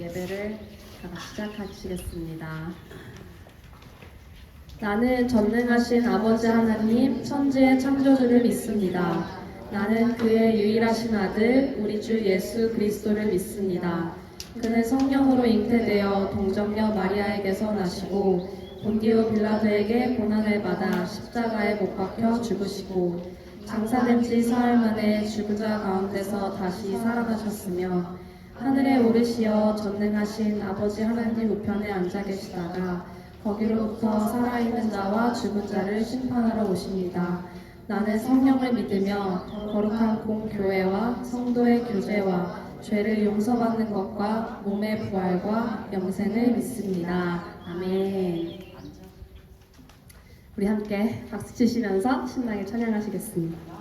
예배를 다 시작하시겠습니다. 나는 전능하신 아버지 하나님 천지의 창조주를 믿습니다. 나는 그의 유일하신 아들 우리 주 예수 그리스도를 믿습니다. 그는 성령으로 잉태되어 동정녀 마리아에게서 나시고 본디오 빌라도에게 고난을 받아 십자가에 못 박혀 죽으시고 장사된 지 사흘 만에 죽은 자 가운데서 다시 살아나셨으며 하늘에 오르시어 전능하신 아버지 하나님 우편에 앉아 계시다가 거기로부터 살아있는 자와 죽은 자를 심판하러 오십니다. 나는 성령을 믿으며 거룩한 공교회와 성도의 교제와 죄를 용서받는 것과 몸의 부활과 영생을 믿습니다. 아멘. 우리 함께 박수 치시면서 신나게 찬양하시겠습니다.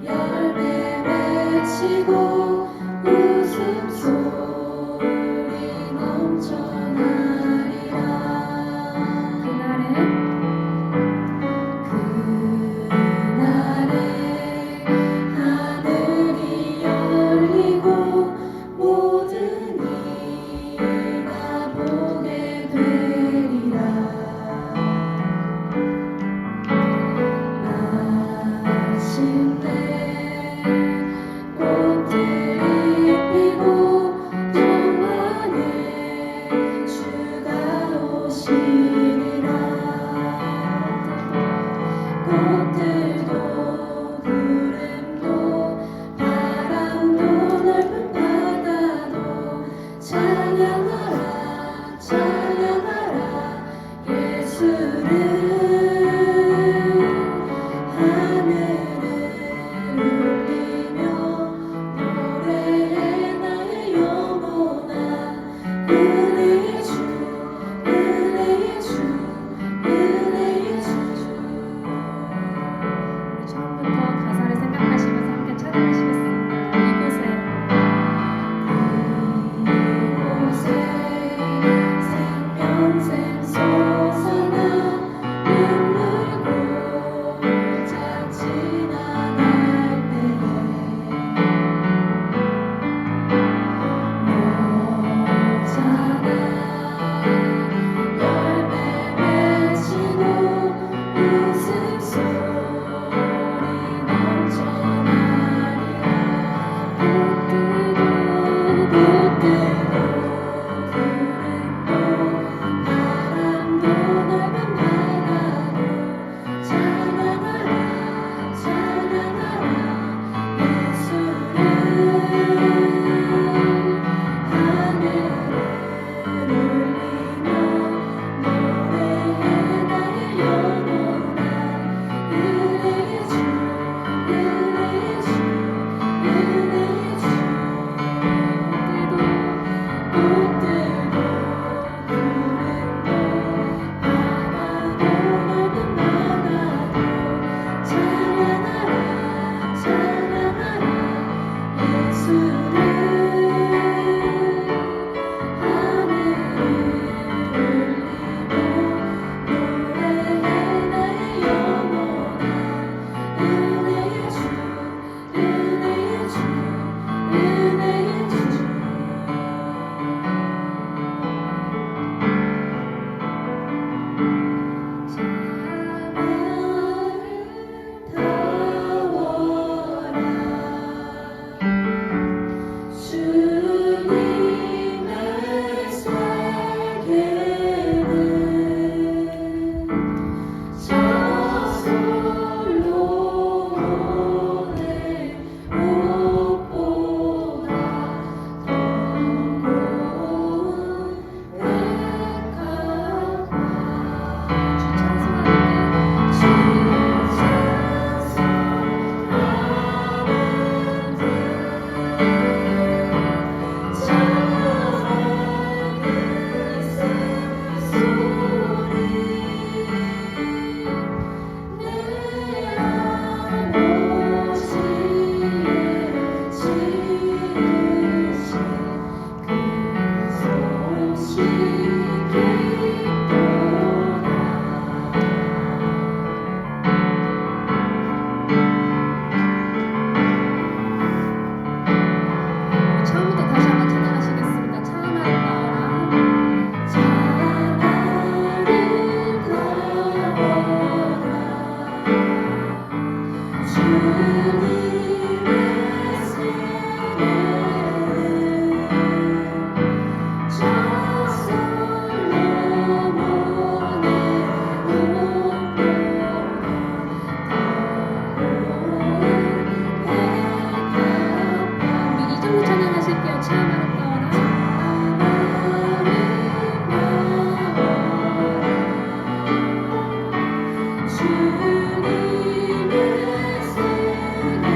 열매 마시고 웃음소리 넘쳐나리라. 그날에 하늘이 열리고 모든 이가 보게 되리라. 마침내 꽃들이 피고 영원히 주가 오시리라. 꽃들도 구름도 바람도 넓은 바다도 찬양하라 찬양하라 예수를. 하늘을 울리며 노래해 나의 영혼아. 은혜의 주 은혜의 주 은혜의 주. 처음부터 가사를 생각하시면서 함께 찬양하시겠습니다. 이곳에 생명샘 솟아나 눈물 고짝 지나갈 때에 너잖아 열매 맺히고 웃음소리 넘쳐나리라. 꽃들도 구름도 바람도 넓은 바다도 찬양하라 찬양하라 예수를. 하늘을 울리며 노래해 나의 영혼아. 은혜의 주 은혜의 주 은혜의 주. 꽃들도 구름도 바다도 넓은 바다도 찬양하라 찬양하라 예수를. 하늘을 울리며 노래해 나의 영혼아. 은혜의 주 은혜의 주 은혜의 주. 주님의 세계는 저솔로몬의 옷보다 더 고운 백합과 주 처음부터 다시 한번 찬양하시겠습니다. 참 아름다워라. 주님의 세계는 저솔로몬의 옷보다 우리 이 정도 찬양하실게요. 참 아름다워라. 주님의 세계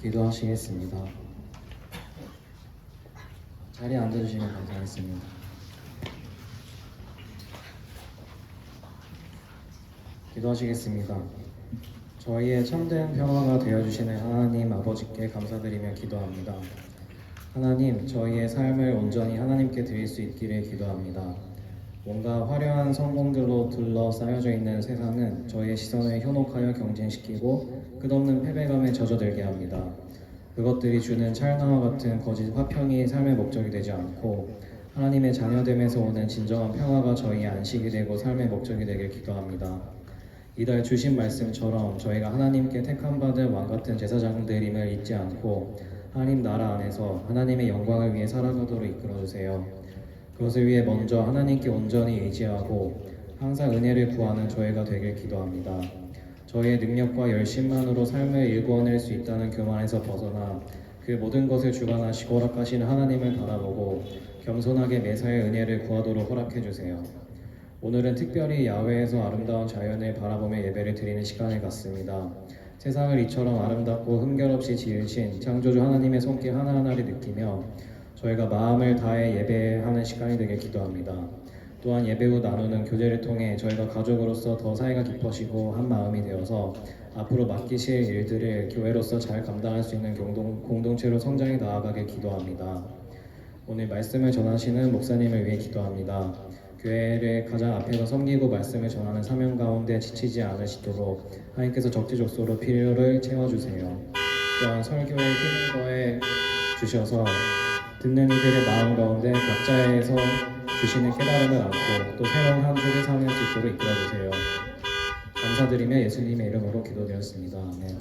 기도하시겠습니다. 자리에 앉아주시면 감사하겠습니다. 기도하시겠습니다. 저희의 참된 평화가 되어주시는 하나님 아버지께 감사드리며 기도합니다. 하나님, 저희의 삶을 온전히 하나님께 드릴 수 있기를 기도합니다. 뭔가 화려한 성공들로 둘러싸여져 있는 세상은 저희의 시선을 현혹하여 경쟁시키고 끝없는 패배감에 젖어들게 합니다. 그것들이 주는 찰나와 같은 거짓 화평이 삶의 목적이 되지 않고 하나님의 자녀됨에서 오는 진정한 평화가 저희의 안식이 되고 삶의 목적이 되길 기도합니다. 이달 주신 말씀처럼 저희가 하나님께 택함받은 왕같은 제사장들임을 잊지 않고 하나님 나라 안에서 하나님의 영광을 위해 살아가도록 이끌어주세요. 그것을 위해 먼저 하나님께 온전히 의지하고 항상 은혜를 구하는 저희가 되길 기도합니다. 저희의 능력과 열심만으로 삶을 일구어낼 수 있다는 교만에서 벗어나 그 모든 것을 주관하시고 허락하시는 하나님을 바라보고 겸손하게 매사에 은혜를 구하도록 허락해주세요. 오늘은 특별히 야외에서 아름다운 자연을 바라보며 예배를 드리는 시간을 갖습니다. 세상을 이처럼 아름답고 흠결없이 지으신 창조주 하나님의 손길 하나하나를 느끼며 저희가 마음을 다해 예배하는 시간이 되길 기도합니다. 또한 예배 후 나누는 교제를 통해 저희가 가족으로서 더 사이가 깊어지고 한 마음이 되어서 앞으로 맡기실 일들을 교회로서 잘 감당할 수 있는 공동체로 성장해 나아가길 기도합니다. 오늘 말씀을 전하시는 목사님을 위해 기도합니다. 교회를 가장 앞에서 섬기고 말씀을 전하는 사명 가운데 지치지 않으시도록 하나님께서 적재적소로 필요를 채워주세요. 또한 설교에 힘을 더해 주셔서 듣는 이들의 마음 가운데 각자에서 주시는 깨달음을 안고 또 새로운 한 주를 살릴 수 있도록 이끌어주세요. 감사드리며 예수님의 이름으로 기도드렸습니다. 아멘.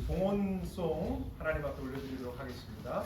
봉헌송 하나님 앞에 올려드리도록 하겠습니다.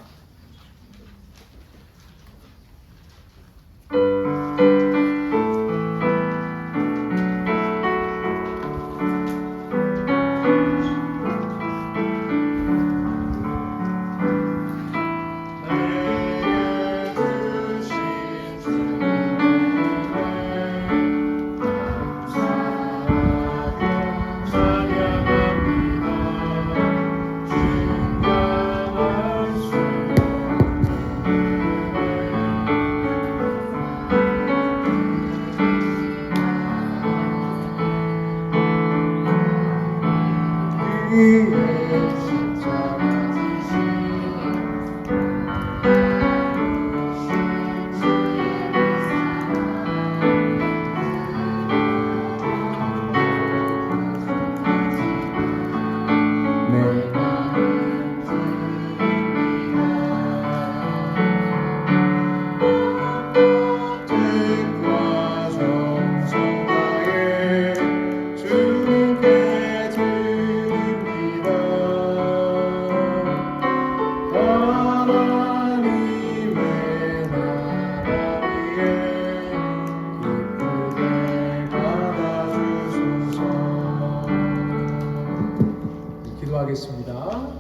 기도하겠습니다.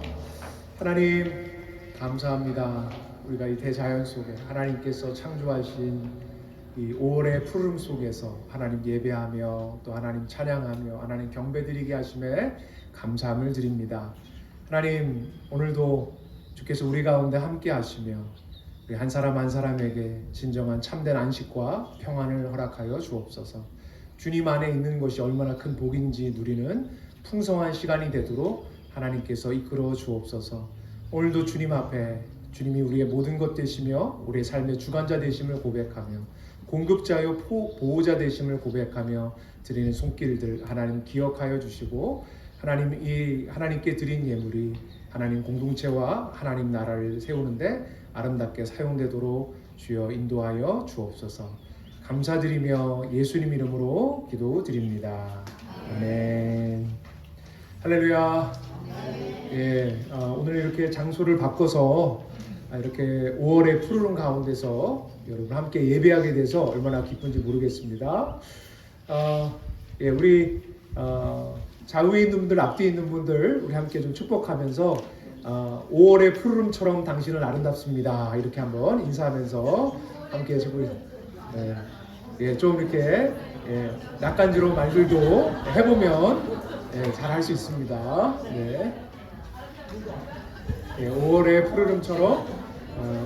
하나님 감사합니다. 우리가 이 대자연 속에 하나님께서 창조하신 이 5월의 푸름 속에서 하나님 예배하며 또 하나님 찬양하며 하나님 경배드리게 하심에 감사함을 드립니다. 하나님 오늘도 주께서 우리 가운데 함께 하시며 우리 한 사람 한 사람에게 진정한 참된 안식과 평안을 허락하여 주옵소서. 주님 안에 있는 것이 얼마나 큰 복인지 누리는 풍성한 시간이 되도록 하나님께서 이끌어 주옵소서. 오늘도 주님 앞에 주님이 우리의 모든 것 되시며 우리의 삶의 주관자 되심을 고백하며 공급자요 보호자 되심을 고백하며 드리는 손길들 하나님 기억하여 주시고 하나님 이 하나님께 드린 예물이 하나님 공동체와 하나님 나라를 세우는데 아름답게 사용되도록 주여 인도하여 주옵소서. 감사드리며 예수님 이름으로 기도드립니다. 아멘. 할렐루야. 예, 오늘 이렇게 장소를 바꿔서 이렇게 5월의 푸르른 가운데서 여러분 함께 예배하게 돼서 얼마나 기쁜지 모르겠습니다. 우리 좌우에 있는 분들, 앞뒤에 있는 분들 우리 함께 좀 축복하면서 5월의 푸르름처럼 당신은 아름답습니다. 이렇게 한번 인사하면서 함께 해주고 좀 이렇게 낯간지러운 말들도 해보면 잘 할 수 있습니다. 5월의 푸르름처럼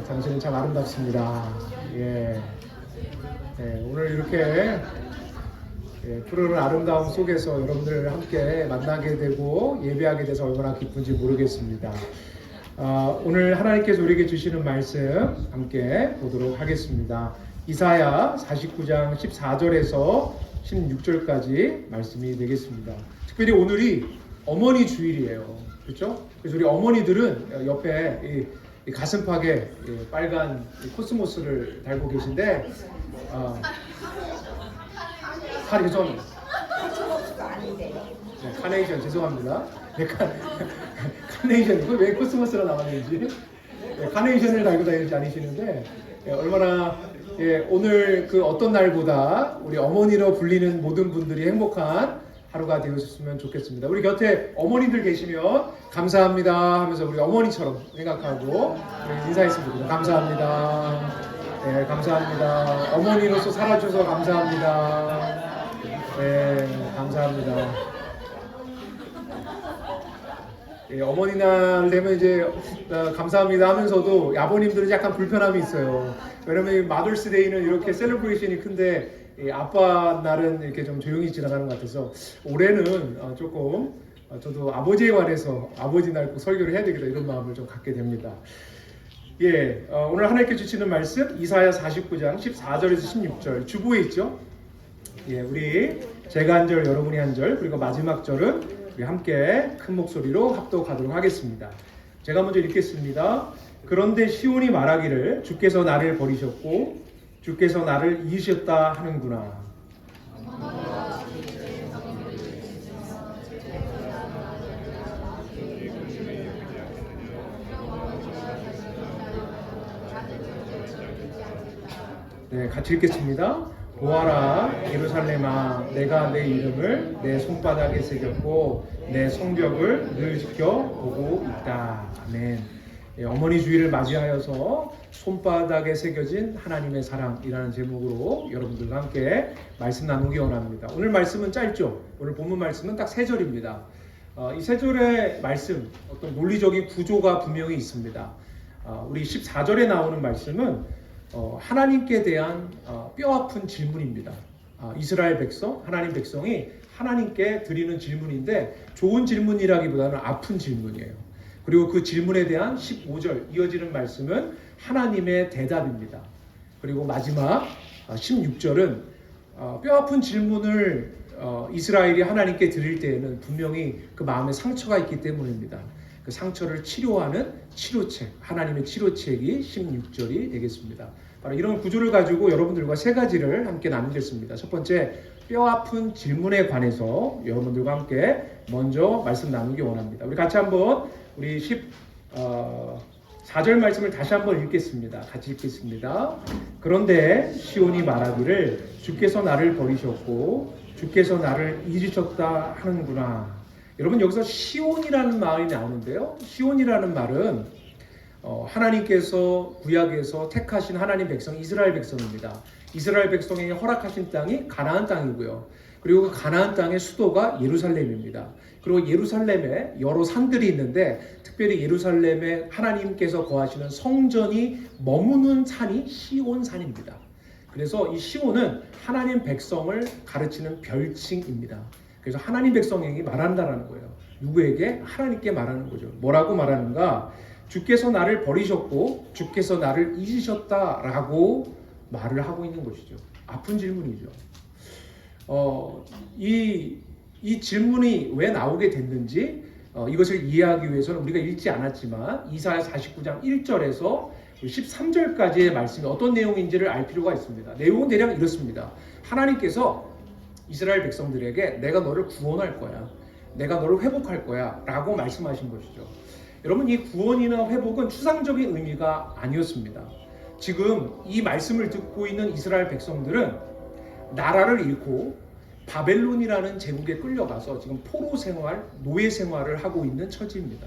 당신은 참 아름답습니다. 오늘 이렇게 푸르른 아름다움 속에서 여러분들 함께 만나게 되고 예배하게 돼서 얼마나 기쁜지 모르겠습니다. 오늘 하나님께서 우리에게 주시는 말씀 함께 보도록 하겠습니다. 이사야 49장 14절에서 16절까지 말씀이 되겠습니다. 특별히 오늘이 어머니 주일이에요. 그렇죠? 그래서 우리 어머니들은 옆에 이 가슴팍에 빨간 코스모스를 달고 계신데 살이 좀 카네이션 죄송합니다. 카네이션 왜 코스모스가 나왔는지 카네이션을 달고 다니지 않으시는데 얼마나 오늘 그 어떤 날보다 우리 어머니로 불리는 모든 분들이 행복한 하루가 되었으면 좋겠습니다. 우리 곁에 어머니들 계시면 감사합니다 하면서 우리 어머니처럼 생각하고 인사했으면 좋겠습니다. 감사합니다. 감사합니다. 어머니로서 살아주셔서 감사합니다. 감사합니다. 어머니날 되면 이제 감사합니다 하면서도 아버님들은 약간 불편함이 있어요. 왜냐면 마더스데이는 이렇게 셀러브레이션이 큰데 아빠 날은 이렇게 좀 조용히 지나가는 것 같아서 올해는 조금 저도 아버지에 관해서 아버지 날 꼭 설교를 해야 되겠다 이런 마음을 좀 갖게 됩니다. 오늘 하나님께 주시는 말씀 이사야 49장 14절에서 16절 주보에 있죠. 우리 제가 한 절 여러분이 한 절 그리고 마지막 절은 우리 함께 큰 목소리로 합독하도록 하겠습니다. 제가 먼저 읽겠습니다. 그런데 시온이 말하기를 주께서 나를 버리셨고 주께서 나를 잊으셨다 하는구나. 같이 읽겠습니다. 보아라 예루살렘아 내가 내 이름을 내 손바닥에 새겼고 내 성벽을 늘 지켜보고 있다. 아멘. 어머니 주일을 맞이하여서 손바닥에 새겨진 하나님의 사랑이라는 제목으로 여러분들과 함께 말씀 나누기 원합니다. 오늘 말씀은 짧죠. 오늘 본문 말씀은 딱 3절입니다. 이 3절의 말씀 어떤 논리적인 구조가 분명히 있습니다. 우리 14절에 나오는 말씀은 하나님께 대한 뼈아픈 질문입니다. 이스라엘 백성, 하나님 백성이 하나님께 드리는 질문인데 좋은 질문이라기보다는 아픈 질문이에요. 그리고 그 질문에 대한 15절 이어지는 말씀은 하나님의 대답입니다. 그리고 마지막 16절은 뼈아픈 질문을 이스라엘이 하나님께 드릴 때에는 분명히 그 마음에 상처가 있기 때문입니다. 그 상처를 치료하는 치료책, 하나님의 치료책이 16절이 되겠습니다. 바로 이런 구조를 가지고 여러분들과 3가지를 함께 나누겠습니다. 첫 번째, 뼈아픈 질문에 관해서 여러분들과 함께 먼저 말씀 나누기 원합니다. 우리 같이 한번 우리 14절 말씀을 다시 한번 읽겠습니다. 같이 읽겠습니다. 그런데 시온이 말하기를 주께서 나를 버리셨고 주께서 나를 잊으셨다 하는구나. 여러분 여기서 시온이라는 말이 나오는데요. 시온이라는 말은 하나님께서 구약에서 택하신 하나님 백성 이스라엘 백성입니다. 이스라엘 백성에게 허락하신 땅이 가나안 땅이고요. 그리고 그 가나안 땅의 수도가 예루살렘입니다. 그리고 예루살렘에 여러 산들이 있는데 특별히 예루살렘에 하나님께서 거하시는 성전이 머무는 산이 시온산입니다. 그래서 이 시온은 하나님 백성을 가르치는 별칭입니다. 그래서 하나님 백성에게 말한다라는 거예요. 누구에게? 하나님께 말하는 거죠. 뭐라고 말하는가? 주께서 나를 버리셨고 주께서 나를 잊으셨다라고 말을 하고 있는 것이죠. 아픈 질문이죠. 이 질문이 왜 나오게 됐는지 이것을 이해하기 위해서는 우리가 읽지 않았지만 이사야 49장 1절에서 13절까지의 말씀이 어떤 내용인지를 알 필요가 있습니다. 내용은 대략 이렇습니다. 하나님께서 이스라엘 백성들에게 내가 너를 구원할 거야. 내가 너를 회복할 거야 라고 말씀하신 것이죠. 여러분 이 구원이나 회복은 추상적인 의미가 아니었습니다. 지금 이 말씀을 듣고 있는 이스라엘 백성들은 나라를 잃고 바벨론이라는 제국에 끌려가서 지금 포로 생활, 노예 생활을 하고 있는 처지입니다.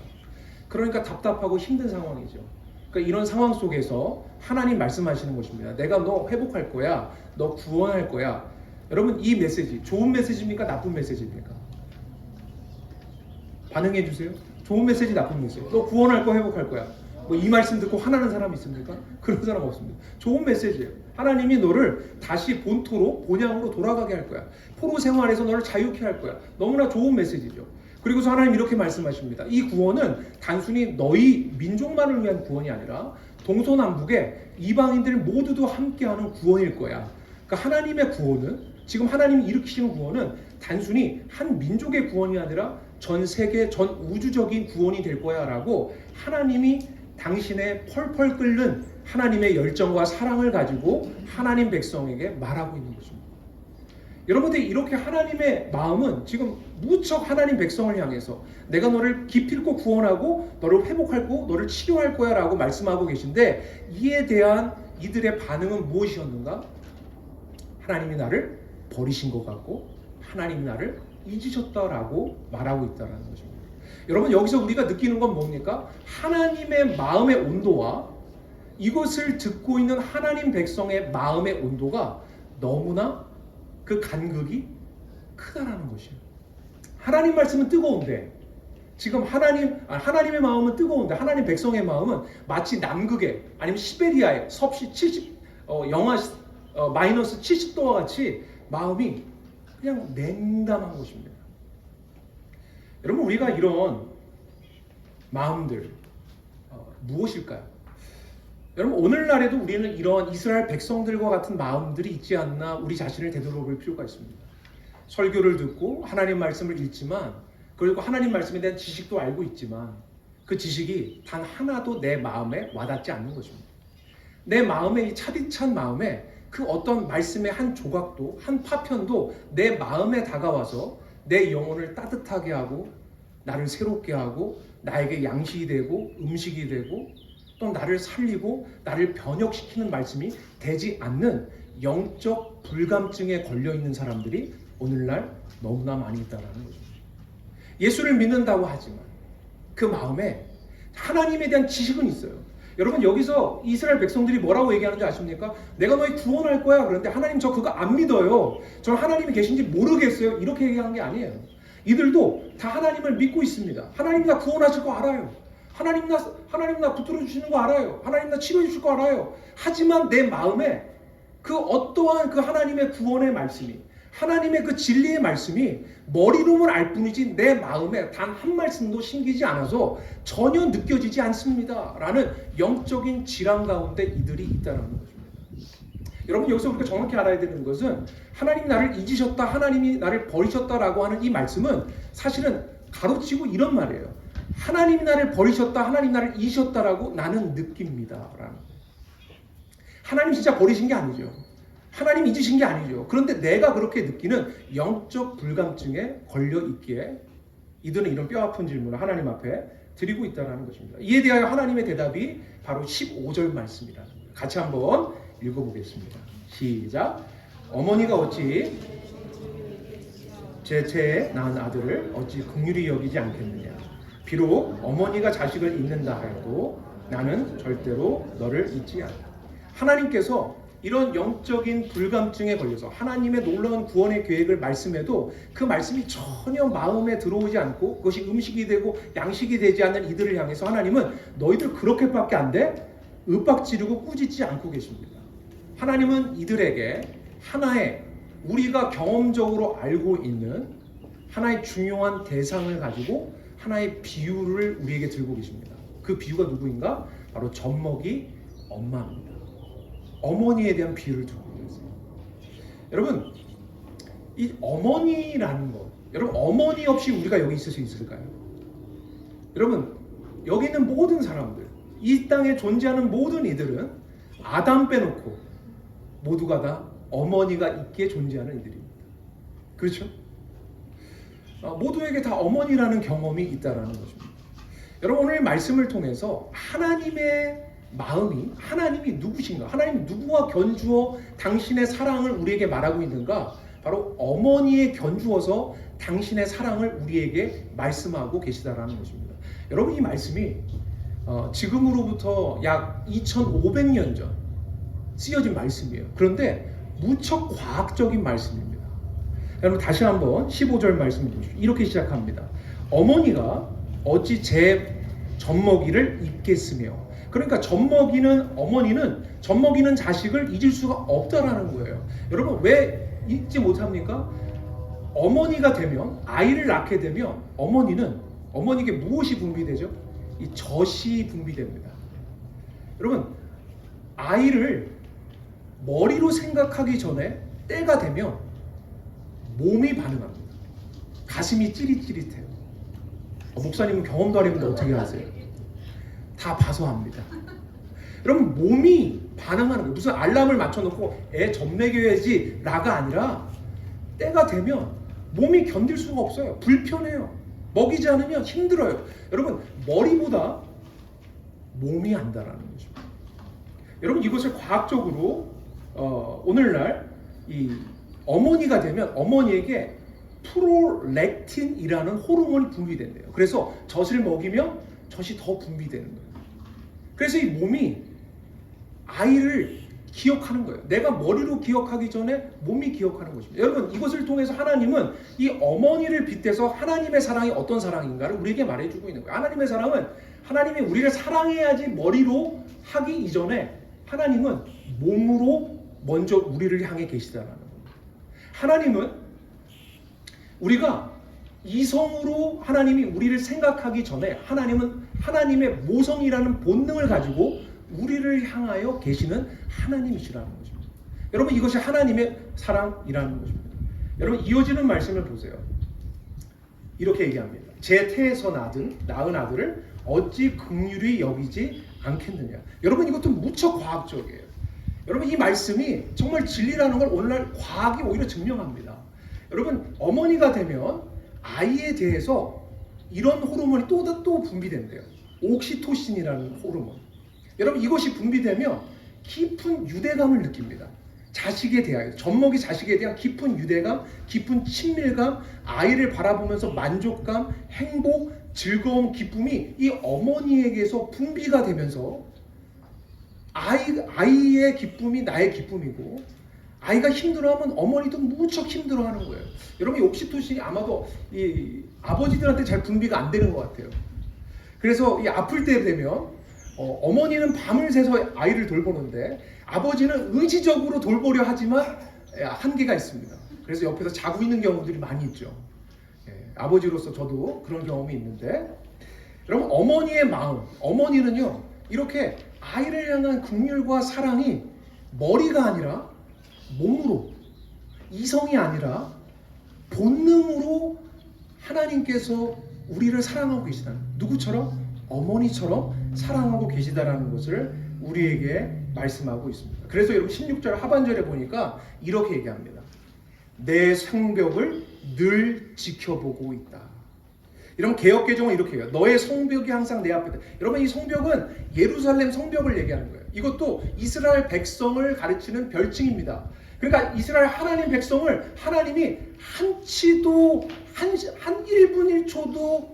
그러니까 답답하고 힘든 상황이죠. 그러니까 이런 상황 속에서 하나님 말씀하시는 것입니다. 내가 너 회복할 거야. 너 구원할 거야. 여러분, 이 메시지 좋은 메시지입니까? 나쁜 메시지입니까? 반응해 주세요. 좋은 메시지, 나쁜 메시지. 너 구원할 거, 회복할 거야. 뭐 이 말씀 듣고 화나는 사람 있습니까? 그런 사람 없습니다. 좋은 메시지예요. 하나님이 너를 다시 본토로, 본향으로 돌아가게 할 거야. 포로 생활에서 너를 자유케 할 거야. 너무나 좋은 메시지죠. 그리고서 하나님 이렇게 말씀하십니다. 이 구원은 단순히 너희 민족만을 위한 구원이 아니라 동서남북의 이방인들 모두도 함께하는 구원일 거야. 그러니까 하나님의 구원은, 지금 하나님이 일으키시는 구원은 단순히 한 민족의 구원이 아니라 전 세계, 전 우주적인 구원이 될 거야 라고 하나님이 당신의 펄펄 끓는 하나님의 열정과 사랑을 가지고 하나님 백성에게 말하고 있는 것입니다. 여러분들, 이렇게 하나님의 마음은 지금 무척 하나님 백성을 향해서 내가 너를 기필코 구원하고 너를 회복하고 너를 치료할 거야 라고 말씀하고 계신데, 이에 대한 이들의 반응은 무엇이었는가? 하나님이 나를 버리신 것 같고 하나님이 나를 잊으셨다라고 말하고 있다는 것입니다. 여러분, 여기서 우리가 느끼는 건 뭡니까? 하나님의 마음의 온도와 이것을 듣고 있는 하나님 백성의 마음의 온도가 너무나 그 간극이 크다라는 것이에요. 하나님 말씀은 뜨거운데, 지금 하나님의 마음은 뜨거운데 하나님 백성의 마음은 마치 남극에 아니면 시베리아에 섭씨 70영하 마이너스 70도와 같이 마음이 그냥 냉담한 것입니다. 여러분, 우리가 이런 마음들 무엇일까요? 여러분, 오늘날에도 우리는 이런 이스라엘 백성들과 같은 마음들이 있지 않나 우리 자신을 되돌아볼 필요가 있습니다. 설교를 듣고 하나님 말씀을 읽지만, 그리고 하나님 말씀에 대한 지식도 알고 있지만 그 지식이 단 하나도 내 마음에 와닿지 않는 것입니다. 내 마음에, 이 차디찬 마음에 그 어떤 말씀의 한 조각도, 한 파편도 내 마음에 다가와서 내 영혼을 따뜻하게 하고 나를 새롭게 하고 나에게 양식이 되고 음식이 되고 또 나를 살리고 나를 변혁시키는 말씀이 되지 않는 영적 불감증에 걸려있는 사람들이 오늘날 너무나 많이 있다는 거죠. 예수를 믿는다고 하지만 그 마음에 하나님에 대한 지식은 있어요. 여러분, 여기서 이스라엘 백성들이 뭐라고 얘기하는지 아십니까? 내가 너희 구원할 거야. 그런데 하나님, 저 그거 안 믿어요. 저는 하나님이 계신지 모르겠어요. 이렇게 얘기하는 게 아니에요. 이들도 다 하나님을 믿고 있습니다. 하나님 나 구원하실 거 알아요. 하나님 나 붙들어 주시는 거 알아요. 하나님 나 치료해 주실 거 알아요. 하지만 내 마음에 그 어떠한 그 하나님의 구원의 말씀이, 하나님의 그 진리의 말씀이 머리로만 알 뿐이지 내 마음에 단 한 말씀도 심기지 않아서 전혀 느껴지지 않습니다 라는 영적인 질환 가운데 이들이 있다는 것입니다. 여러분, 여기서 우리가 정확히 알아야 되는 것은 하나님이 나를 잊으셨다, 하나님이 나를 버리셨다라고 하는 이 말씀은 사실은 가로치고 이런 말이에요. 하나님이 나를 버리셨다, 하나님 나를 잊으셨다라고 나는 느낍니다 라는. 하나님 진짜 버리신 게 아니죠. 하나님 잊으신 게 아니죠. 그런데 내가 그렇게 느끼는 영적 불감증에 걸려 있기에 이들은 이런 뼈아픈 질문을 하나님 앞에 드리고 있다는 것입니다. 이에 대하여 하나님의 대답이 바로 15절 말씀이라는 거예요. 같이 한번 읽어보겠습니다. 시작. 어머니가 어찌 제 채에 낳은 아들을 어찌 긍휼히 여기지 않겠느냐. 비록 어머니가 자식을 잊는다 하여도 나는 절대로 너를 잊지 않아. 하나님께서 이런 영적인 불감증에 걸려서 하나님의 놀라운 구원의 계획을 말씀해도 그 말씀이 전혀 마음에 들어오지 않고 그것이 음식이 되고 양식이 되지 않는 이들을 향해서 하나님은 너희들 그렇게밖에 안 돼? 윽박지르고 꾸짖지 않고 계십니다. 하나님은 이들에게 하나의 우리가 경험적으로 알고 있는 하나의 중요한 대상을 가지고 하나의 비유를 우리에게 들고 계십니다. 그 비유가 누구인가? 바로 젖먹이 엄마입니다. 어머니에 대한 비유를 들고 있어요. 여러분, 이 어머니라는 것, 여러분, 어머니 없이 우리가 여기 있을 수 있을까요? 여러분, 여기 있는 모든 사람들, 이 땅에 존재하는 모든 이들은 아담 빼놓고 모두가 다 어머니가 있기에 존재하는 이들입니다. 그렇죠? 모두에게 다 어머니라는 경험이 있다는 것입니다. 여러분, 오늘 말씀을 통해서 하나님의 마음이, 하나님이 누구신가, 하나님 누구와 견주어 당신의 사랑을 우리에게 말하고 있는가, 바로 어머니에 견주어서 당신의 사랑을 우리에게 말씀하고 계시다라는 것입니다. 여러분, 이 말씀이 지금으로부터 약 2500년 전 쓰여진 말씀이에요. 그런데 무척 과학적인 말씀입니다. 여러분, 다시 한번 15절 말씀 보십시오. 이렇게 시작합니다. 어머니가 어찌 제 젖먹이를 잊겠으며, 그러니까 어머니는 젖먹이는 자식을 잊을 수가 없다라는 거예요. 여러분, 왜 잊지 못합니까? 어머니가 되면, 아이를 낳게 되면 어머니에게 무엇이 분비되죠? 이 젖이 분비됩니다. 여러분, 아이를 머리로 생각하기 전에 때가 되면 몸이 반응합니다. 가슴이 찌릿찌릿해요. 목사님은 경험도 안 해보는데 어떻게 하세요? 다 봐서 합니다. 여러분, 몸이 반응하는 거예요. 무슨 알람을 맞춰놓고 애 젖 먹여야지 라가 아니라 때가 되면 몸이 견딜 수가 없어요. 불편해요. 먹이지 않으면 힘들어요. 여러분, 머리보다 몸이 안다라는 거죠. 여러분, 이것을 과학적으로 오늘날 이 어머니가 되면 어머니에게 프롤렉틴이라는 호르몬이 분비된대요. 그래서 젖을 먹이면 젖이 더 분비되는 거예요. 그래서 이 몸이 아이를 기억하는 거예요. 내가 머리로 기억하기 전에 몸이 기억하는 것입니다. 여러분, 이것을 통해서 하나님은 이 어머니를 빗대서 하나님의 사랑이 어떤 사랑인가를 우리에게 말해주고 있는 거예요. 하나님의 사랑은 하나님이 우리를 사랑해야지 머리로 하기 이전에 하나님은 몸으로 먼저 우리를 향해 계시다라는 겁니다. 하나님은 우리가 이성으로 하나님이 우리를 생각하기 전에 하나님은 하나님의 모성이라는 본능을 가지고 우리를 향하여 계시는 하나님이시라는 것입니다. 여러분, 이것이 하나님의 사랑이라는 것입니다. 여러분, 이어지는 말씀을 보세요. 이렇게 얘기합니다. 제 태에서 낳은 아들을 어찌 긍휼히 여기지 않겠느냐. 여러분, 이것도 무척 과학적이에요. 여러분, 이 말씀이 정말 진리라는 걸 오늘날 과학이 오히려 증명합니다. 여러분, 어머니가 되면 아이에 대해서 이런 호르몬이 또 분비된대요. 옥시토신이라는 호르몬. 여러분, 이것이 분비되면 깊은 유대감을 느낍니다. 자식에 대하여, 젖먹이 자식에 대한 깊은 유대감, 깊은 친밀감, 아이를 바라보면서 만족감, 행복, 즐거움, 기쁨이 이 어머니에게서 분비가 되면서 아이의 기쁨이 나의 기쁨이고, 아이가 힘들어하면 어머니도 무척 힘들어하는 거예요. 여러분, 이 옥시토신이 아마도 이 아버지들한테 잘 분비가 안 되는 것 같아요. 그래서 이 아플 때 되면 어머니는 밤을 새서 아이를 돌보는데 아버지는 의지적으로 돌보려 하지만 한계가 있습니다. 그래서 옆에서 자고 있는 경우들이 많이 있죠. 아버지로서 저도 그런 경험이 있는데, 여러분, 어머니의 마음, 어머니는요, 이렇게 아이를 향한 긍휼과 사랑이 머리가 아니라 몸으로, 이성이 아니라 본능으로 하나님께서 우리를 사랑하고 계시다는, 누구처럼? 어머니처럼 사랑하고 계시다라는 것을 우리에게 말씀하고 있습니다. 그래서 여러분, 16절 하반절에 보니까 이렇게 얘기합니다. 내 성벽을 늘 지켜보고 있다. 이런 개역개정은 이렇게 해요. 너의 성벽이 항상 내 앞에 있다. 여러분, 이 성벽은 예루살렘 성벽을 얘기하는 거예요. 이것도 이스라엘 백성을 가르치는 별칭입니다. 그러니까 이스라엘 하나님 백성을 하나님이 한치도 한 1분 1초도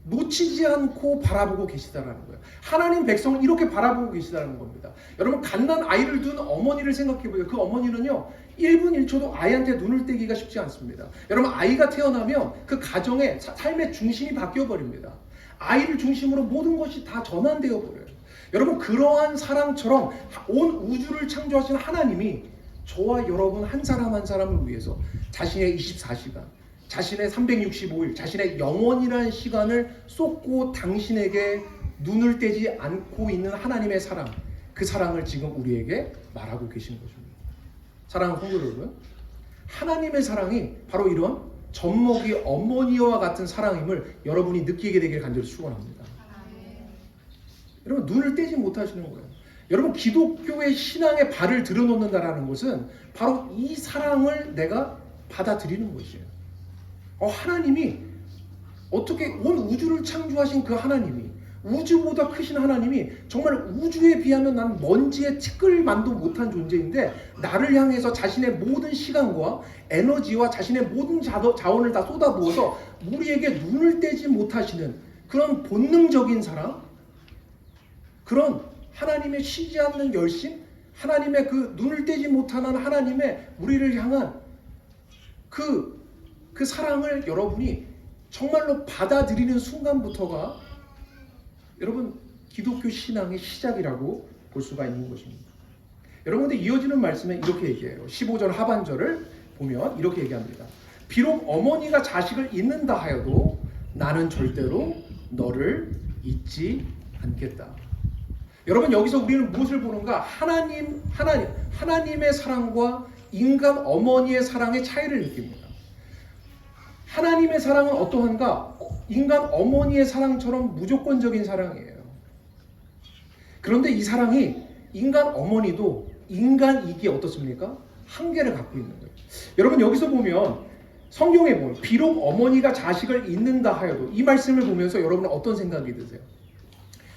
놓치지 않고 바라보고 계시다라는 거예요. 하나님 백성을 이렇게 바라보고 계시다는 겁니다. 여러분, 갓난 아이를 둔 어머니를 생각해보세요. 그 어머니는요, 1분 1초도 아이한테 눈을 떼기가 쉽지 않습니다. 여러분, 아이가 태어나면 그 가정의 삶의 중심이 바뀌어버립니다. 아이를 중심으로 모든 것이 다 전환되어 버려요. 여러분, 그러한 사랑처럼 온 우주를 창조하신 하나님이 저와 여러분 한 사람 한 사람을 위해서 자신의 24시간, 자신의 365일, 자신의 영원이라는 시간을 쏟고 당신에게 눈을 떼지 않고 있는 하나님의 사랑, 그 사랑을 지금 우리에게 말하고 계신 것입니다. 사랑하는 성도 여러분, 하나님의 사랑이 바로 이런 젖먹이 어머니와 같은 사랑임을 여러분이 느끼게 되길 간절히 축원합니다. 여러분, 눈을 떼지 못하시는 거예요. 여러분, 기독교의 신앙의 발을 들여놓는다라는 것은 바로 이 사랑을 내가 받아들이는 것이에요. 하나님이 어떻게 온 우주를 창조하신 그 하나님이 우주보다 크신 하나님이 정말 우주에 비하면 난 먼지에 티끌만도 못한 존재인데 나를 향해서 자신의 모든 시간과 에너지와 자신의 모든 자원을 다 쏟아부어서 우리에게 눈을 떼지 못하시는 그런 본능적인 사랑, 그런 하나님의 쉬지 않는 열심, 하나님의 그 눈을 떼지 못하는 하나님의 우리를 향한 그 사랑을 여러분이 정말로 받아들이는 순간부터가 여러분 기독교 신앙의 시작이라고 볼 수가 있는 것입니다. 여러분 근데 이어지는 말씀에 이렇게 얘기해요. 15절 하반절을 보면 이렇게 얘기합니다. 비록 어머니가 자식을 잊는다 하여도 나는 절대로 너를 잊지 않겠다. 여러분 여기서 우리는 무엇을 보는가? 하나님의 사랑과 인간 어머니의 사랑의 차이를 느낍니다. 하나님의 사랑은 어떠한가? 인간 어머니의 사랑처럼 무조건적인 사랑이에요. 그런데 이 사랑이 인간 어머니도 인간이기에 어떻습니까? 한계를 갖고 있는 거예요. 여러분 여기서 보면 성경에 보면 비록 어머니가 자식을 잊는다 하여도 이 말씀을 보면서 여러분은 어떤 생각이 드세요?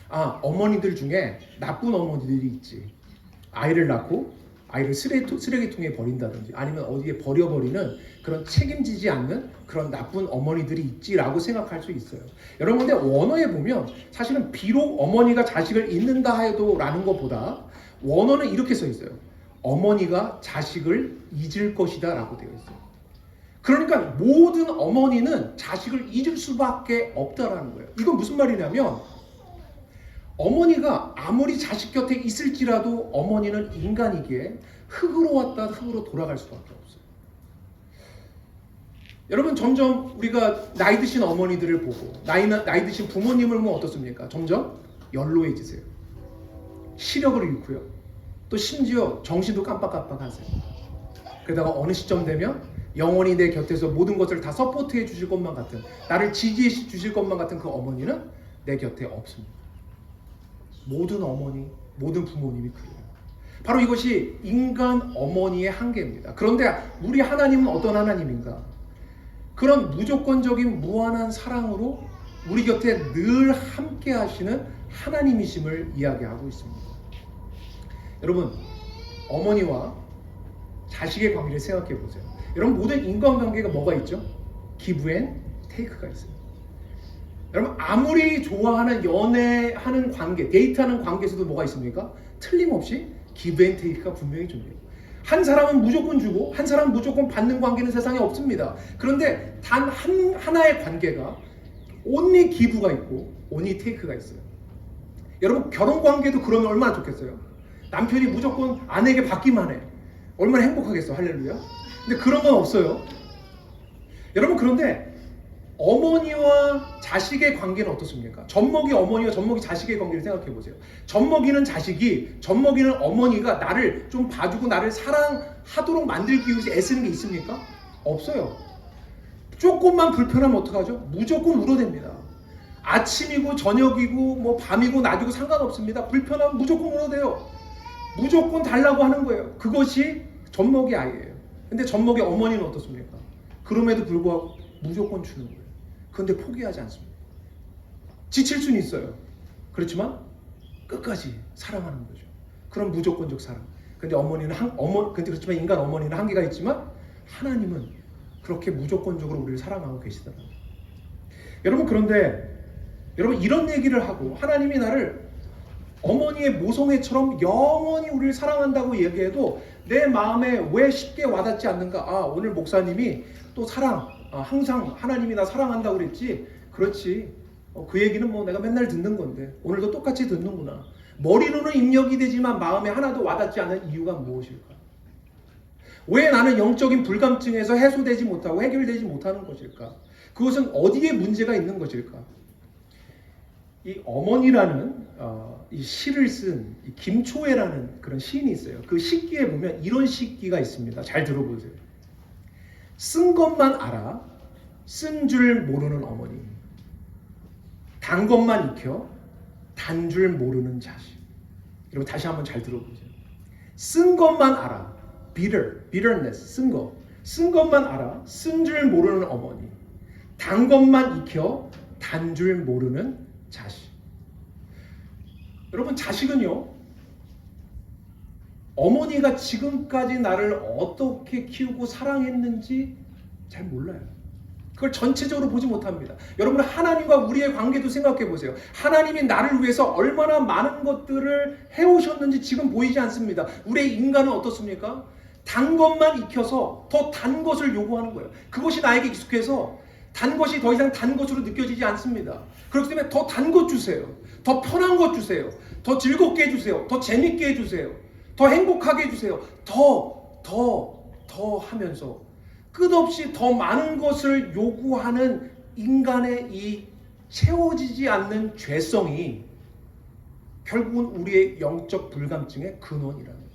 아, 어머니들 중에 나쁜 어머니들이 있지. 아이를 낳고 아이를 쓰레기통에 버린다든지 아니면 어디에 버려버리는 그런 책임지지 않는 그런 나쁜 어머니들이 있지라고 생각할 수 있어요. 여러분 근데 원어에 보면 사실은 비록 어머니가 자식을 잊는다 해도 라는 것보다 원어는 이렇게 써 있어요. 어머니가 자식을 잊을 것이다 라고 되어 있어요. 그러니까 모든 어머니는 자식을 잊을 수밖에 없다라는 거예요. 이건 무슨 말이냐면 어머니가 아무리 자식 곁에 있을지라도 어머니는 인간이기에 흙으로 왔다 흙으로 돌아갈 수밖에 없어요. 여러분 점점 우리가 나이 드신 어머니들을 보고 나이 드신 부모님을 보면 어떻습니까? 점점 연로해지세요. 시력을 잃고요. 또 심지어 정신도 깜빡깜빡하세요. 그러다가 어느 시점 되면 영원히 내 곁에서 모든 것을 다 서포트해 주실 것만 같은, 나를 지지해 주실 것만 같은 그 어머니는 내 곁에 없습니다. 모든 어머니, 모든 부모님이 그래요. 바로 이것이 인간 어머니의 한계입니다. 그런데 우리 하나님은 어떤 하나님인가? 그런 무조건적인 무한한 사랑으로 우리 곁에 늘 함께 하시는 하나님이심을 이야기하고 있습니다. 여러분, 어머니와 자식의 관계를 생각해 보세요. 여러분, 모든 인간관계가 뭐가 있죠? 기브 앤 테이크가 있어요. 여러분 아무리 좋아하는 연애하는 관계, 데이트하는 관계에서도 뭐가 있습니까? 틀림없이 기브 앤 테이크가 분명히 존재해요. 한 사람은 무조건 주고 한 사람은 무조건 받는 관계는 세상에 없습니다. 그런데 단 하나의 관계가 only 기브가 있고 only 테이크가 있어요. 여러분 결혼 관계도 그러면 얼마나 좋겠어요? 남편이 무조건 아내에게 받기만 해. 얼마나 행복하겠어. 할렐루야. 근데 그런 건 없어요. 여러분 그런데 어머니와 자식의 관계는 어떻습니까? 젖먹이 어머니와 젖먹이 자식의 관계를 생각해 보세요. 젖먹이는 자식이, 젖먹이는 어머니가 나를 좀 봐주고 나를 사랑하도록 만들기 위해서 애쓰는 게 있습니까? 없어요. 조금만 불편하면 어떡하죠? 무조건 울어댑니다. 아침이고 저녁이고 뭐 밤이고 낮이고 상관없습니다. 불편하면 무조건 울어대요. 무조건 달라고 하는 거예요. 그것이 젖먹이 아이예요. 근데 젖먹이 어머니는 어떻습니까? 그럼에도 불구하고 무조건 주는 거예요. 그런데 포기하지 않습니다. 지칠 수는 있어요. 그렇지만 끝까지 사랑하는 거죠. 그런 무조건적 사랑. 근데 근데 그렇지만 인간 어머니는 한계가 있지만 하나님은 그렇게 무조건적으로 우리를 사랑하고 계시더라고요. 여러분 그런데 여러분 이런 얘기를 하고 하나님이 나를 어머니의 모성애처럼 영원히 우리를 사랑한다고 얘기해도 내 마음에 왜 쉽게 와닿지 않는가? 아, 오늘 목사님이 또 항상 하나님이 나 사랑한다고 그랬지. 그렇지. 그 얘기는 뭐 내가 맨날 듣는 건데 오늘도 똑같이 듣는구나. 머리로는 입력이 되지만 마음에 하나도 와닿지 않는 이유가 무엇일까? 왜 나는 영적인 불감증에서 해소되지 못하고 해결되지 못하는 것일까? 그것은 어디에 문제가 있는 것일까? 이 어머니라는 이 시를 쓴 이 김초애라는 그런 시인이 있어요. 그 시기에 보면 이런 시기가 있습니다. 잘 들어보세요. 쓴 것만 알아 쓴 줄 모르는 어머니, 단 것만 익혀 단 줄 모르는 자식. 여러분 다시 한번 잘 들어보세요. 쓴 것만 알아 bitterness, 쓴 것만 알아 쓴 줄 모르는 어머니, 단 것만 익혀 단 줄 모르는 자식. 여러분, 자식은요, 어머니가 지금까지 나를 어떻게 키우고 사랑했는지 잘 몰라요. 그걸 전체적으로 보지 못합니다. 여러분, 하나님과 우리의 관계도 생각해 보세요. 하나님이 나를 위해서 얼마나 많은 것들을 해오셨는지 지금 보이지 않습니다. 우리의 인간은 어떻습니까? 단 것만 익혀서 더 단 것을 요구하는 거예요. 그것이 나에게 익숙해서 단 것이 더 이상 단 것으로 느껴지지 않습니다. 그렇기 때문에 더 단 것 주세요. 더 편한 것 주세요. 더 즐겁게 해주세요. 더 재밌게 해주세요. 더 행복하게 해주세요. 더 하면서 끝없이 더 많은 것을 요구하는 인간의 이 채워지지 않는 죄성이 결국은 우리의 영적 불감증의 근원이라는 거죠.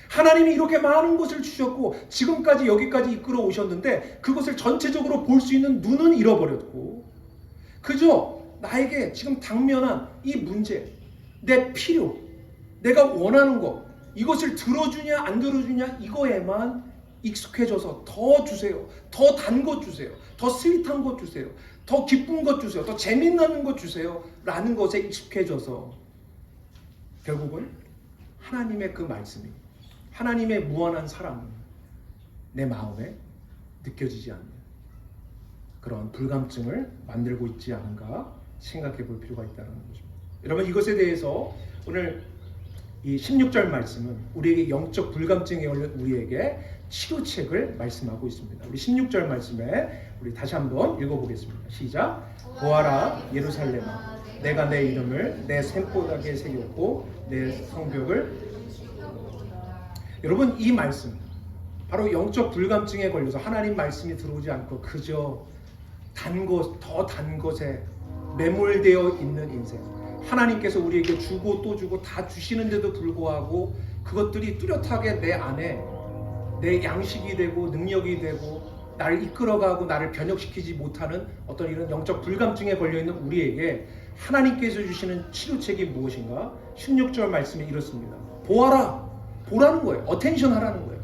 하나님이 이렇게 많은 것을 주셨고 지금까지 여기까지 이끌어 오셨는데 그것을 전체적으로 볼 수 있는 눈은 잃어버렸고 그저 나에게 지금 당면한 이 문제, 내 필요, 내가 원하는 것, 이것을 들어주냐 안 들어주냐 이거에만 익숙해져서 더 주세요. 더 단 것 주세요. 더 스윗한 것 주세요. 더 기쁜 것 주세요. 더 재미나는 것 주세요. 라는 것에 익숙해져서 결국은 하나님의 그 말씀이, 하나님의 무한한 사랑이 내 마음에 느껴지지 않는 그런 불감증을 만들고 있지 않은가 생각해 볼 필요가 있다는 것입니다. 여러분, 이것에 대해서 오늘 이 16절 말씀은 우리에게 영적 불감증에 걸린 우리에게 치료책을 말씀하고 있습니다. 우리 16절 말씀에 우리 다시 한번 읽어보겠습니다. 시작. 보아라 예루살렘아, 내가 내 이름을 내 샘바닥에 새겼고 내 성벽을. 여러분, 이 말씀 바로 영적 불감증에 걸려서 하나님 말씀이 들어오지 않고 그저 단 것, 더 단 것에 매몰되어 있는 인생. 하나님께서 우리에게 주고 또 주고 다 주시는데도 불구하고 그것들이 뚜렷하게 내 안에 내 양식이 되고 능력이 되고 나를 이끌어가고 나를 변혁시키지 못하는 어떤 이런 영적 불감증에 걸려있는 우리에게 하나님께서 주시는 치료책이 무엇인가? 16절 말씀이 이렇습니다. 보아라, 보라는 거예요. 어텐션 하라는 거예요.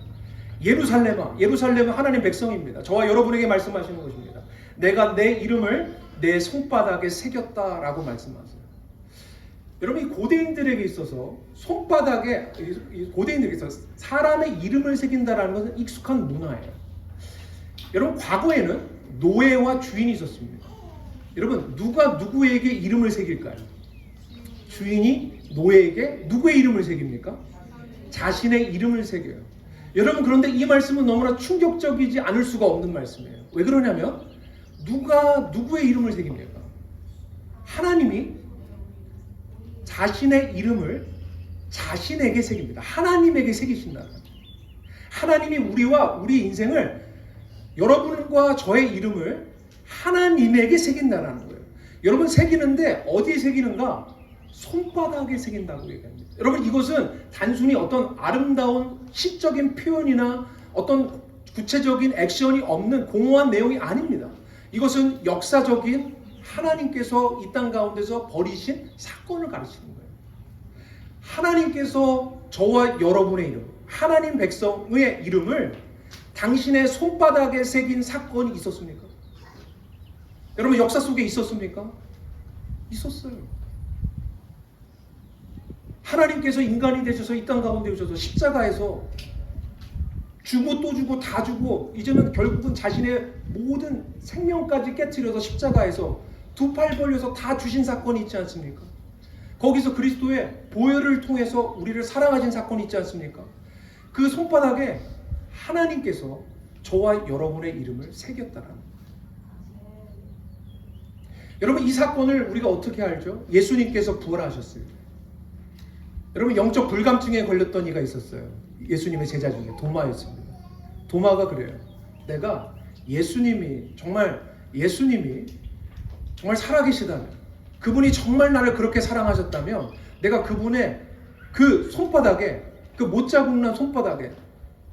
예루살렘아, 예루살렘은 하나님 백성입니다. 저와 여러분에게 말씀하시는 것입니다. 내가 내 이름을 내 손바닥에 새겼다라고 말씀하세요. 여러분, 이 고대인들에게 있어서 손바닥에, 고대인들에게 있어서 사람의 이름을 새긴다라는 것은 익숙한 문화예요. 여러분, 과거에는 노예와 주인이 있었습니다. 여러분, 누가 누구에게 이름을 새길까요? 주인이 노예에게 누구의 이름을 새깁니까? 자신의 이름을 새겨요. 여러분, 그런데 이 말씀은 너무나 충격적이지 않을 수가 없는 말씀이에요. 왜 그러냐면 누가 누구의 이름을 새깁니까? 하나님이 자신의 이름을 자신에게 새깁니다. 하나님에게 새기신다. 하나님이 우리와 우리 인생을, 여러분과 저의 이름을 하나님에게 새긴다는 거예요. 여러분, 새기는데 어디에 새기는가? 손바닥에 새긴다고 얘기합니다. 여러분, 이것은 단순히 어떤 아름다운 시적인 표현이나 어떤 구체적인 액션이 없는 공허한 내용이 아닙니다. 이것은 역사적인 하나님께서 이 땅 가운데서 벌이신 사건을 가르치는 거예요. 하나님께서 저와 여러분의 이름, 하나님 백성의 이름을 당신의 손바닥에 새긴 사건이 있었습니까? 여러분, 역사 속에 있었습니까? 있었어요. 하나님께서 인간이 되셔서 이 땅 가운데 오셔서 십자가에서 주고 또 주고 다 주고 이제는 결국은 자신의 모든 생명까지 깨트려서 십자가에서 두 팔 벌려서 다 주신 사건이 있지 않습니까? 거기서 그리스도의 보혈을 통해서 우리를 사랑하신 사건이 있지 않습니까? 그 손바닥에 하나님께서 저와 여러분의 이름을 새겼다라는 거예요. 여러분, 이 사건을 우리가 어떻게 알죠? 예수님께서 부활하셨어요. 여러분, 영적 불감증에 걸렸던 이가 있었어요. 예수님의 제자 중에 도마였습니다. 도마가 그래요. 내가 예수님이 정말 살아계시다면, 그분이 정말 나를 그렇게 사랑하셨다면 내가 그분의 그 손바닥에, 그 못자국 난 손바닥에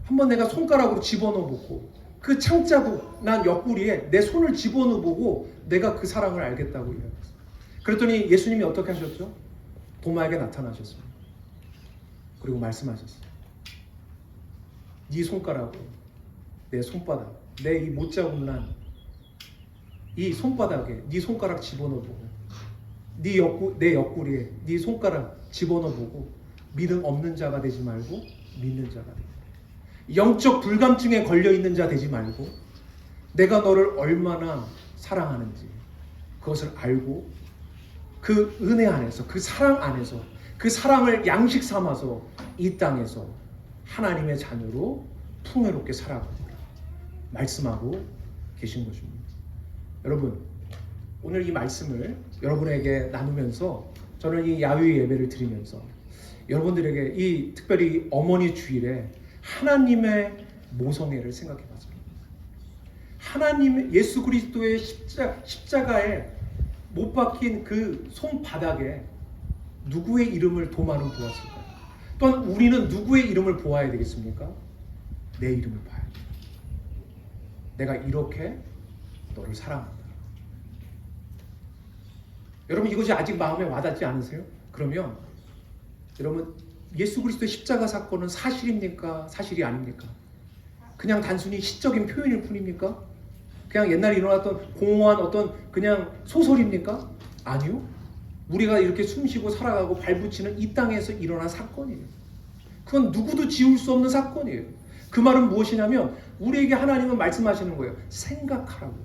한번 내가 손가락으로 집어넣어보고 그 창자국 난 옆구리에 내 손을 집어넣어보고 내가 그 사랑을 알겠다고 이야기했어요. 그랬더니 예수님이 어떻게 하셨죠? 도마에게 나타나셨습니다. 그리고 말씀하셨어요. 네 손가락으로 내 손바닥, 내 이 못자국 난 이 손바닥에 네 손가락 집어넣어보고 내 옆구리에 네 손가락 집어넣어보고 믿음 없는 자가 되지 말고 믿는 자가 돼. 영적 불감증에 걸려있는 자 되지 말고 내가 너를 얼마나 사랑하는지 그것을 알고 그 은혜 안에서 그 사랑 안에서 그 사랑을 양식 삼아서 이 땅에서 하나님의 자녀로 풍요롭게 살아가라 말씀하고 계신 것입니다. 여러분, 오늘 이 말씀을 여러분에게 나누면서 저는 이 야외 예배를 드리면서 여러분들에게 이 특별히 어머니 주일에 하나님의 모성애를 생각해 봤어요. 하나님 예수 그리스도의 십자가에 못 박힌 그 손바닥에 누구의 이름을 도마는 보았을까요? 또한 우리는 누구의 이름을 보아야 되겠습니까? 내 이름을 봐야 돼요. 내가 이렇게 너를 사랑한다. 여러분, 이것이 아직 마음에 와닿지 않으세요? 그러면 여러분, 예수 그리스도의 십자가 사건은 사실입니까? 사실이 아닙니까? 그냥 단순히 시적인 표현일 뿐입니까? 그냥 옛날에 일어났던 공허한 어떤 그냥 소설입니까? 아니요. 우리가 이렇게 숨쉬고 살아가고 발붙이는 이 땅에서 일어난 사건이에요. 그건 누구도 지울 수 없는 사건이에요. 그 말은 무엇이냐면 우리에게 하나님은 말씀하시는 거예요. 생각하라고.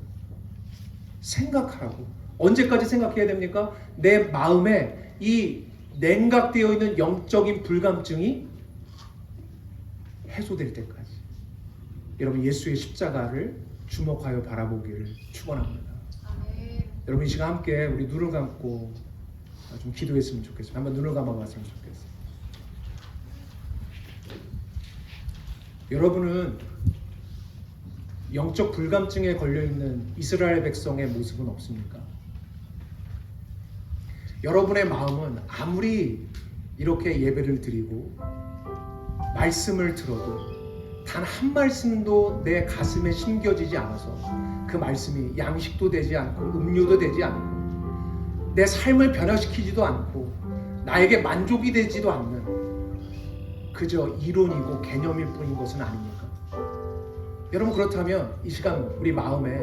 생각하라고. 언제까지 생각해야 됩니까? 내 마음에 이 냉각되어 있는 영적인 불감증이 해소될 때까지. 여러분, 예수의 십자가를 주목하여 바라보기를 축원합니다. 여러분, 이 시간 함께 우리 눈을 감고 좀 기도했으면 좋겠어요. 한번 눈을 감아봤으면 좋겠어요. 여러분은 영적 불감증에 걸려있는 이스라엘 백성의 모습은 없습니까? 여러분의 마음은 아무리 이렇게 예배를 드리고 말씀을 들어도 단 한 말씀도 내 가슴에 심겨지지 않아서 그 말씀이 양식도 되지 않고 음료도 되지 않고 내 삶을 변화시키지도 않고 나에게 만족이 되지도 않는 그저 이론이고 개념일 뿐인 것은 아닙니까? 여러분, 그렇다면 이 시간 우리 마음에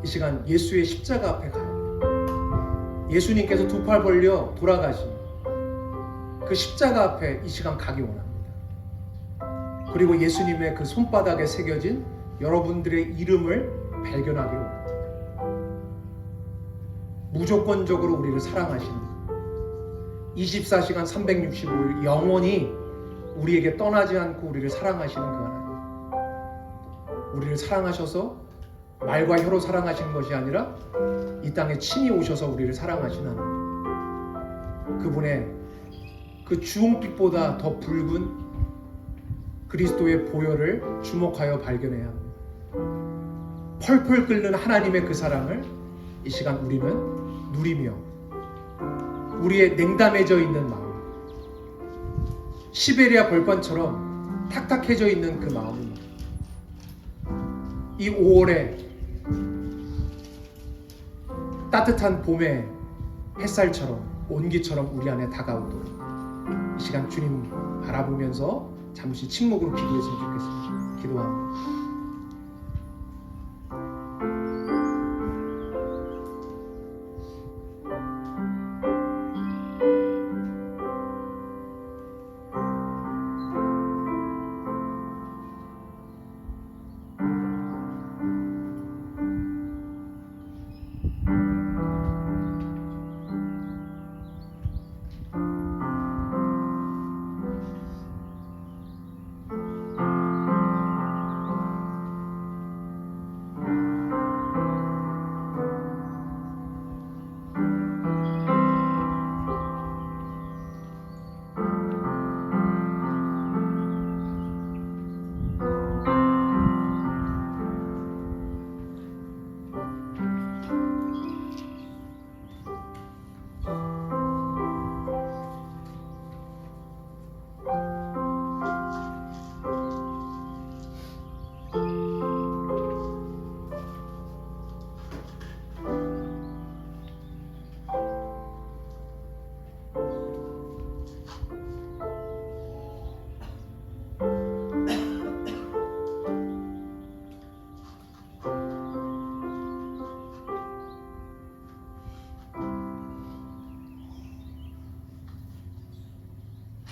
이 시간 예수의 십자가 앞에 가요. 예수님께서 두 팔 벌려 돌아가신 그 십자가 앞에 이 시간 가기 원합니다. 그리고 예수님의 그 손바닥에 새겨진 여러분들의 이름을 발견하기 원합니다. 무조건적으로 우리를 사랑하시는 24시간 365일 영원히 우리에게 떠나지 않고 우리를 사랑하시는 그 하나님. 우리를 사랑하셔서 말과 혀로 사랑하시는 것이 아니라 이 땅에 친히 오셔서 우리를 사랑하시는 하나님. 그분의 그 주홍빛보다 더 붉은 그리스도의 보혈을 주목하여 발견해야 합니다. 펄펄 끓는 하나님의 그 사랑을 이 시간 우리는 누리며 우리의 냉담해져 있는 마음, 시베리아 벌판처럼 탁탁해져 있는 그 마음을 이 5월에 따뜻한 봄의 햇살처럼 온기처럼 우리 안에 다가오도록 이 시간 주님 바라보면서 잠시 침묵으로 기도했으면 좋겠습니다. 기도합니다.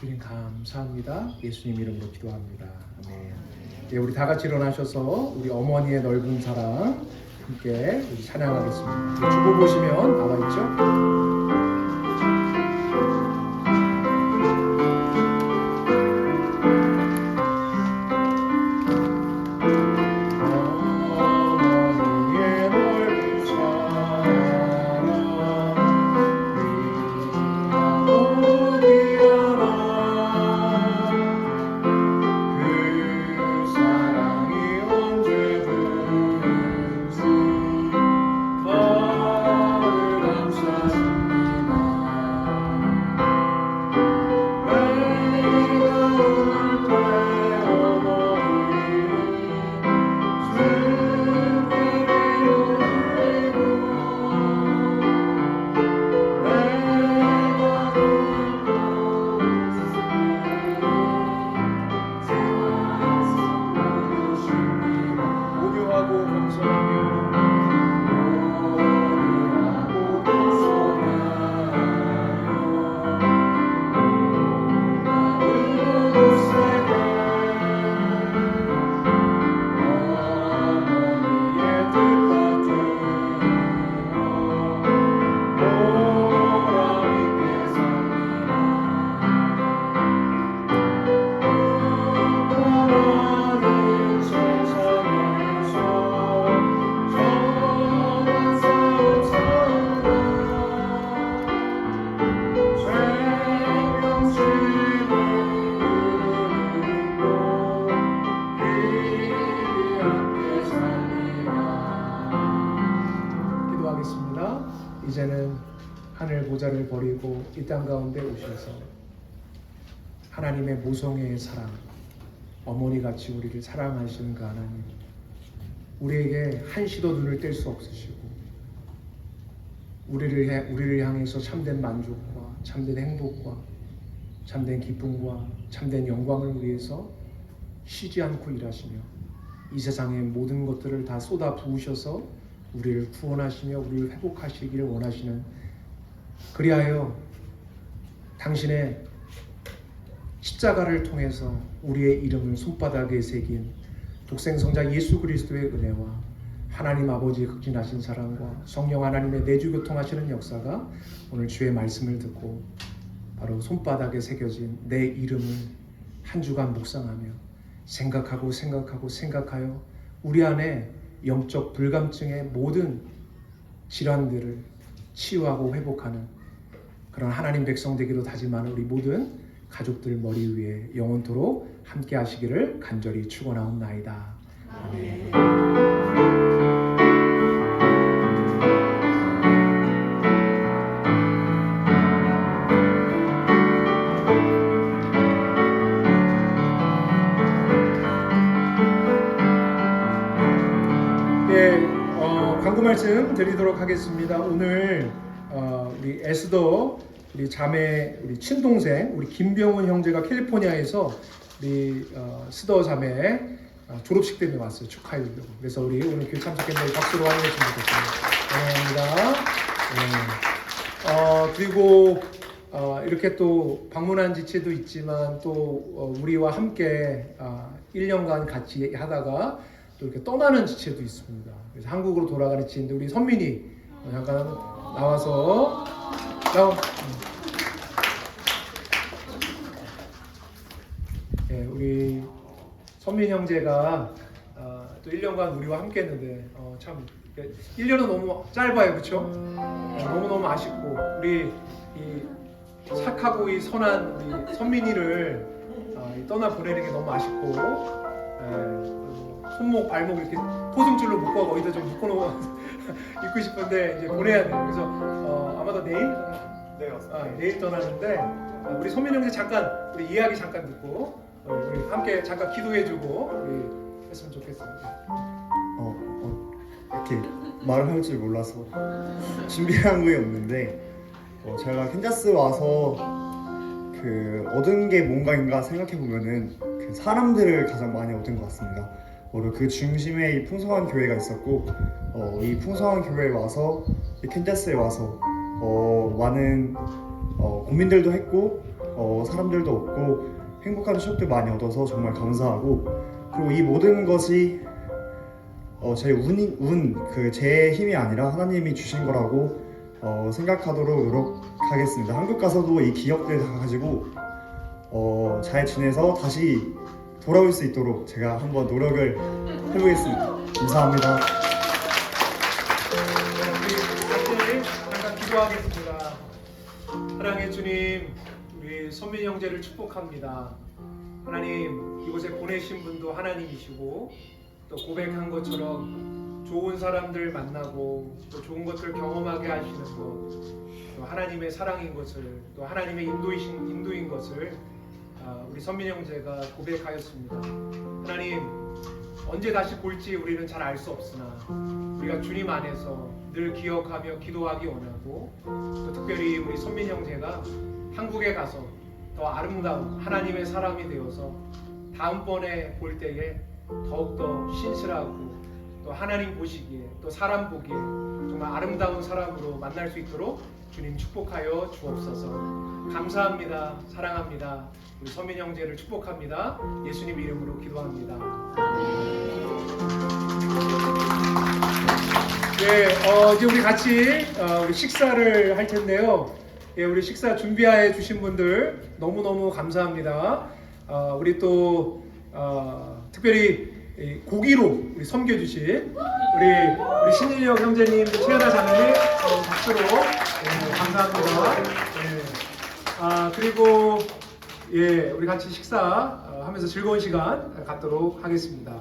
주님 감사합니다. 예수님 이름으로 기도합니다. 아멘. 예, 우리 다 같이 일어나셔서 우리 어머니의 넓은 사랑 함께 우리 찬양하겠습니다. 주보 보시면 나와 있죠? 어머니의 넓은 사랑 그 사랑이 언제든지 나를 감싸줍니다. 내가 울 때 어머니는 오교하고 겸손하며 기도하겠습니다. 이제는 하늘 보좌를 버리고 이 땅 가운데 오셔서 하나님의 모성애의 사랑, 어머니같이 우리를 사랑하시는 그 하나님, 우리에게 한시도 눈을 뗄 수 없으시고 우리를 향해서 참된 만족과 참된 행복과 참된 기쁨과 참된 영광을 위해서 쉬지 않고 일하시며 이 세상의 모든 것들을 다 쏟아 부으셔서 우리를 구원하시며 우리를 회복하시기를 원하시는, 그리하여 당신의 십자가를 통해서 우리의 이름을 손바닥에 새긴 독생성자 예수 그리스도의 은혜와 하나님 아버지의 극진하신 사랑과 성령 하나님의 내주 교통하시는 역사가 오늘 주의 말씀을 듣고 바로 손바닥에 새겨진 내 이름을 한 주간 묵상하며 생각하여 우리 안에 영적 불감증의 모든 질환들을 치유하고 회복하는 그런 하나님 백성 되기로 다짐하는 우리 모든 가족들 머리 위에 영원토록 함께 하시기를 간절히 축원하옵나이다. 아멘. 광고 말씀 드리도록 하겠습니다. 오늘 우리 에스더, 우리 자매, 우리 친동생, 우리 김병훈 형제가 캘리포니아에서 우리 스더 자매 졸업식 때문에 왔어요. 축하해주려고. 그래서 우리 오늘 교회 참석했는데 박수로 환영했으면 좋겠습니다. 감사합니다. 그리고 이렇게 또 방문한 지체도 있지만 또 우리와 함께 1년간 같이 하다가 또 이렇게 떠나는 지체도 있습니다. 그래서 한국으로 돌아가는 지체인데 우리 선민이 잠깐 나와서 우리 선민 형제가 또 1년간 우리와 함께했는데 참 1년은 너무 짧아요, 그렇죠? 너무너무 아쉽고 우리 이 착하고 이 선한 우리 선민이를 떠나 보내는 게 너무 아쉽고 손목 발목 이렇게 포승줄로 묶어 어디다 좀 묶어놓고 입고 싶은데 이제 보내야 돼요. 그래서 아마도 내일 내일 떠나는데 우리 선민 형제 잠깐 우리 이야기 잠깐 듣고 우리 함께 잠깐 기도해주고 우리 했으면 좋겠어요. 이렇게 말을 할 줄 몰라서 준비한 게 없는데 제가 캔자스 와서 그 얻은 게 뭔가인가 생각해 보면은 그 사람들을 가장 많이 얻은 것 같습니다. 그 중심에 이 풍성한 교회가 있었고 이 풍성한 교회에 와서 이 캔자스에 와서 많은 고민들도 했고 사람들도 없고 행복한 추억들 많이 얻어서 정말 감사하고, 그리고 이 모든 것이 제 힘이 아니라 하나님이 주신 거라고 생각하도록 노력하겠습니다. 한국 가서도 이 기억들 다 가지고 잘 지내서 다시 돌아올 수 있도록 제가 한번 노력을 해보겠습니다. 감사합니다. 우리 같이 잠깐 기도하겠습니다. 사랑의 주님, 우리 선민 형제를 축복합니다. 하나님, 이곳에 보내신 분도 하나님이시고 또 고백한 것처럼 좋은 사람들 만나고 또 좋은 것들을 경험하게 하시는 것, 또 하나님의 사랑인 것을, 또 하나님의 인도인 것을 우리 선민 형제가 고백하였습니다. 하나님, 언제 다시 볼지 우리는 잘 알 수 없으나 우리가 주님 안에서 늘 기억하며 기도하기 원하고, 또 특별히 우리 선민 형제가 한국에 가서 더 아름다운 하나님의 사람이 되어서 다음번에 볼 때에 더욱더 신실하고 또 하나님 보시기에 또 사람 보기에 정말 아름다운 사람으로 만날 수 있도록 주님 축복하여 주옵소서. 감사합니다. 사랑합니다. 우리 선민 형제를 축복합니다. 예수님 이름으로 기도합니다. 이제 우리 같이 우리 식사를 할 텐데요. 우리 식사 준비해 주신 분들 너무너무 감사합니다. 우리 또 특별히 고기로 우리 섬겨주신 우리 신일영 형제님, 최연아 자매님 박수로 감사합니다. 그리고 우리 같이 식사하면서 즐거운 시간 갖도록 하겠습니다.